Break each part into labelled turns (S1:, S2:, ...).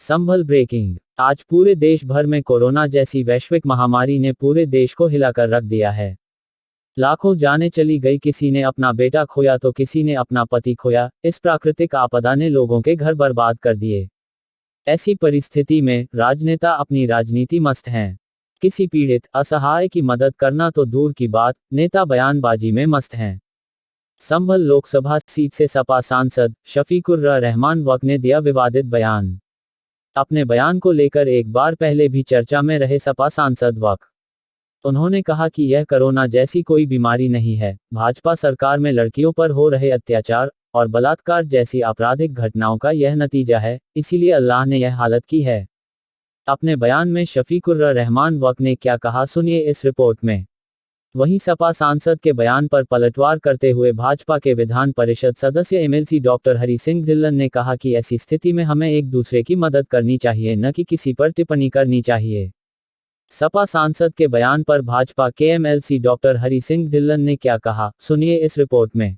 S1: संभल breaking. आज पूरे देश भर में कोरोना जैसी वैश्विक महामारी ने पूरे देश को हिलाकर रख दिया है। लाखों जानें चली गई, किसी ने अपना बेटा खोया तो किसी ने अपना पति खोया। इस प्राकृतिक आपदा ने लोगों के घर बर्बाद कर दिए। ऐसी परिस्थिति में राजनेता अपनी राजनीति मस्त हैं। किसी पीड़ित असहाय की मदद करना तो दूर की बात, नेता बयानबाजी में मस्त हैं। संभल लोकसभा सीट से सपा सांसद शफीकुर रहमान वक ने दिया विवादित बयान। अपने बयान को लेकर एक बार पहले भी चर्चा में रहे सपा सांसद वक। उन्होंने कहा कि यह कोरोना जैसी कोई बीमारी नहीं है, भाजपा सरकार में लड़कियों पर हो रहे अत्याचार और बलात्कार जैसी आपराधिक घटनाओं का यह नतीजा है, इसीलिए अल्लाह ने यह हालत की है। अपने बयान में शफीकुर रहमान वक ने क्या कहा, सुनिए इस रिपोर्ट में। वहीं सपा सांसद के बयान पर पलटवार करते हुए भाजपा के विधान परिषद सदस्य एमएलसी डॉक्टर हरि सिंह ढिल्लन ने कहा कि ऐसी स्थिति में हमें एक दूसरे की मदद करनी चाहिए, न कि किसी पर टिप्पणी करनी चाहिए। सपा सांसद के बयान पर भाजपा के एमएलसी डॉक्टर हरि सिंह ढिल्लन ने क्या कहा, सुनिए इस रिपोर्ट में।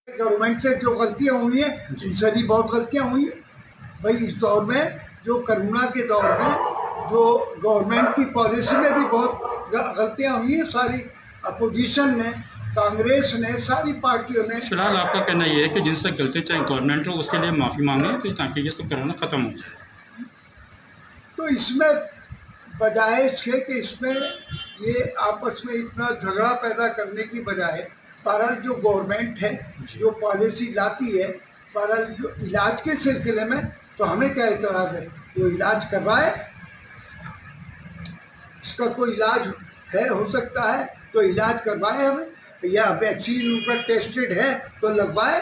S2: गवर्नमेंट से जो गलतियां हुई हैं उनसे भी बहुत गलतियां हुई हैं भाई। इस दौर में जो कोरोना के दौर में जो गवर्नमेंट की पॉलिसी में भी बहुत गलतियां हुई हैं। सारी अपोजिशन ने, कांग्रेस ने, सारी पार्टियों ने।
S3: फिलहाल आपका कहना ये है कि जिनसे गलती चाहे गवर्नमेंट हो उसके लिए माफ़ी मांगे तो ताकि ये सब कोरोना ख़त्म हो जाए।
S2: तो इसमें बजाय इसके कि इसमें ये आपस में इतना झगड़ा पैदा करने की बजाय बहरहाल जो गवर्नमेंट है जो पॉलिसी लाती है, बहरहाल जो इलाज के सिलसिले में तो हमें क्या एतराज़ है, वो इलाज कर रहा है, इसका कोई इलाज है, हो सकता है तो इलाज करवाए हमें, या वैक्सीन ऊपर टेस्टेड है तो लगवाए।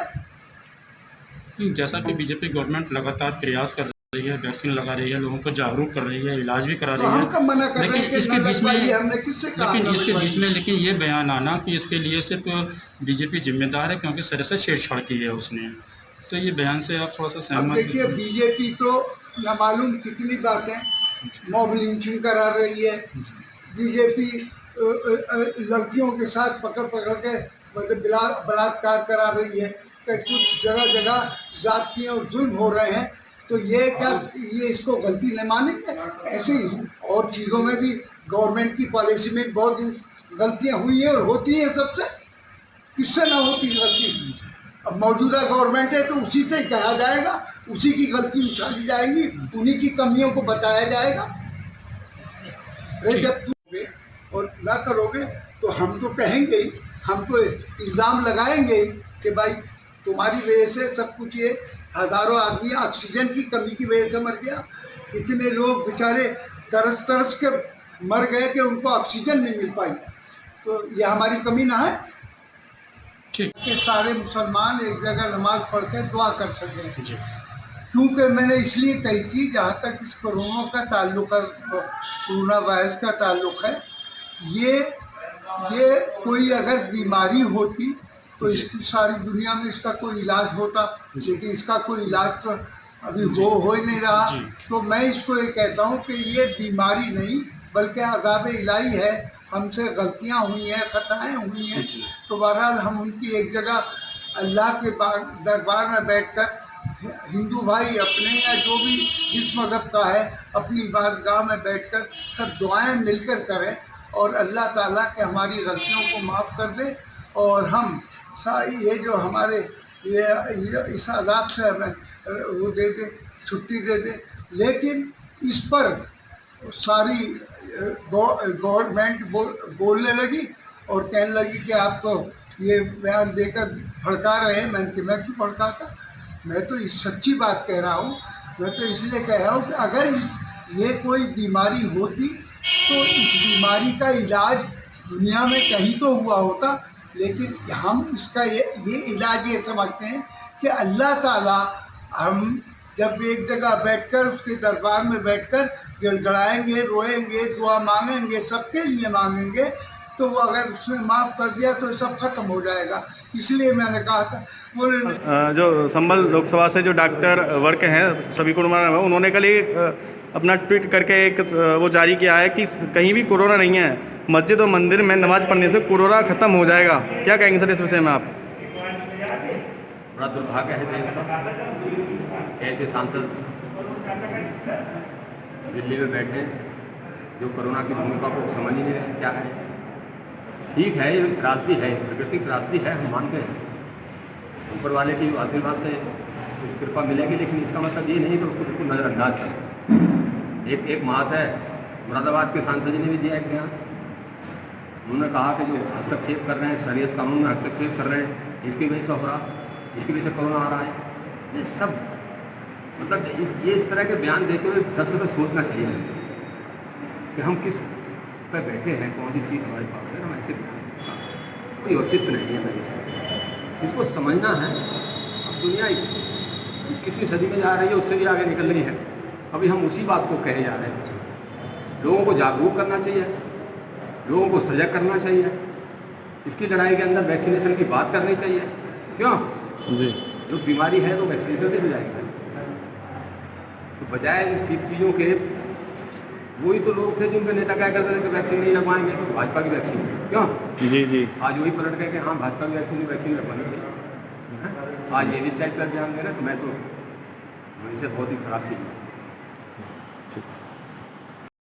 S3: जैसा कि बीजेपी गवर्नमेंट लगातार प्रयास कर रही है, वैक्सीन लगा रही है, लोगों को जागरूक कर रही है, इलाज भी करा रही है,
S2: हम कब मना कर रहे हैं कि
S3: इसके बीच में
S2: हमने किससे कहा?
S3: लेकिन ये बयान आना कि इसके लिए सिर्फ बीजेपी जिम्मेदार है क्योंकि सर से छेड़छाड़ की है उसने, तो ये बयान से आप थोड़ा सा सहमत?
S2: देखिए, बीजेपी तो न मालूम कितनी बातें मॉब लिंचिंग करा रही है। बीजेपी लड़कियों के साथ पकड़ के मतलब बलात्कार करा रही है। कुछ जगह जगह जातियाँ और जुल्म हो रहे हैं, तो ये क्या ये इसको गलती नहीं मानेंगे? ऐसे ही और चीज़ों में भी गवर्नमेंट की पॉलिसी में बहुत गलतियां हुई हैं और होती हैं सबसे, किससे ना होती गलती। अब मौजूदा गवर्नमेंट है तो उसी से कहा जाएगा, उसी की गलती उछाली जाएंगी, उन्हीं की कमियों को बताया जाएगा। अरे जब तुम और ना करोगे तो हम तो कहेंगे ही, हम तो इल्ज़ाम लगाएंगे कि भाई तुम्हारी वजह से सब कुछ, ये हज़ारों आदमी ऑक्सीजन की कमी की वजह से मर गया, कितने लोग बेचारे तरस के मर गए कि उनको ऑक्सीजन नहीं मिल पाई, तो ये हमारी कमी ना है कि सारे मुसलमान एक जगह नमाज पढ़ कर दुआ कर सकें। क्योंकि मैंने इसलिए कही थी, जहाँ तक इस कोरोना का ताल्लुक है, कोरोना वायरस का ताल्लुक है, ये कोई अगर बीमारी होती तो इसकी सारी दुनिया में इसका कोई इलाज होता, लेकिन इसका कोई इलाज तो अभी हो ही नहीं रहा। तो मैं इसको ये कहता हूँ कि ये बीमारी नहीं बल्कि अज़ाब इलाही है, हमसे गलतियाँ हुई हैं, खताएँ हुई हैं, तो बहरहाल हम उनकी एक जगह अल्लाह के दरबार में बैठकर हिंदू भाई अपने या जो भी जिस मज़हब का है अपनी इबादतगाह में बैठकर सब दुआएं मिलकर करें और अल्लाह ताला के हमारी गलतियों को माफ़ कर दे और हम ये जो हमारे ये इस अज़ाब से हमें वो दे दे, छुट्टी दे दे। लेकिन इस पर सारी गवर्नमेंट बोलने लगी और कहने लगी कि आप तो ये बयान देकर भड़का रहे हैं। मैं क्यों भड़काता? मैं तो इस सच्ची बात कह रहा हूँ। मैं तो इसलिए कह रहा हूँ कि अगर ये कोई बीमारी होती तो इस बीमारी का इलाज दुनिया में कहीं तो हुआ होता, लेकिन हम इसका ये इलाज ये समझते हैं कि अल्लाह ताला, हम जब एक जगह बैठकर उसके दरबार में बैठकर गिड़गिड़ाएंगे, रोएंगे, दुआ मांगेंगे, सबके लिए मांगेंगे, तो वो अगर उसने माफ़ कर दिया तो सब खत्म हो जाएगा। इसलिए मैंने कहा था
S4: जो संभल लोकसभा से जो डॉक्टर वर्क हैं सभी को उन्होंने कल एक अपना ट्वीट करके एक वो जारी किया है कि कहीं भी कोरोना नहीं है, मस्जिद और मंदिर में नमाज पढ़ने से कोरोना खत्म हो जाएगा। क्या कहेंगे सर इस विषय में आप?
S5: बड़ा दुर्भाग्य है देश का, ऐसे सांसद दिल्ली में बैठे जो कोरोना की भूमिका को समझ ही नहीं रहे क्या है। ठीक है, ये त्रासदी है, प्रकृति त्रासदी है, हम मानते हैं, ऊपर वाले की आशीर्वाद से कुछ कृपा मिलेगी, लेकिन इसका मतलब ये नहीं कि उसको बिल्कुल नज़रअंदाज कर। एक मास है, मुरादाबाद के सांसद जी ने भी दिया एक बयान। उन्होंने कहा कि जो हस्तक्षेप कर रहे हैं, शरीयत कानून में हस्तक्षेप कर रहे हैं, इसकी वजह से हो रहा, इसकी वजह से कोरोना आ रहा है। ये सब मतलब इस तरह के बयान देते हुए 10 रुपये सोचना चाहिए कि हम किस पर बैठे हैं, कौन सी सीट हमारे पास है, हम ऐसे कोई औचित्य नहीं है मेरे से। इसको समझना है। अब दुनिया 21वीं सदी में जा रही है, उससे भी आगे निकल रही है। अभी हम उसी बात को कहे जा रहे हैं। लोगों को जागरूक करना चाहिए, लोगों को सजग करना चाहिए। इसकी लड़ाई के अंदर वैक्सीनेशन की बात करनी चाहिए। क्यों
S4: जी,
S5: जो बीमारी है तो वैक्सीनेशन से हो जाएगी। तो बजाय इस चीज़ों के, वही तो लोग थे जिनके नेता क्या करते थे कि वैक्सीन नहीं लगवाएंगे, तो भाजपा की वैक्सीन। क्यों
S4: जी जी,
S5: आज वही पलट गए कि हाँ भाजपा की वैक्सीन लगवानी चाहिए। आज ये भी स्टाइल पर ध्यान दे रहे, तो मैं तो इसे बहुत ही खराब चीज़।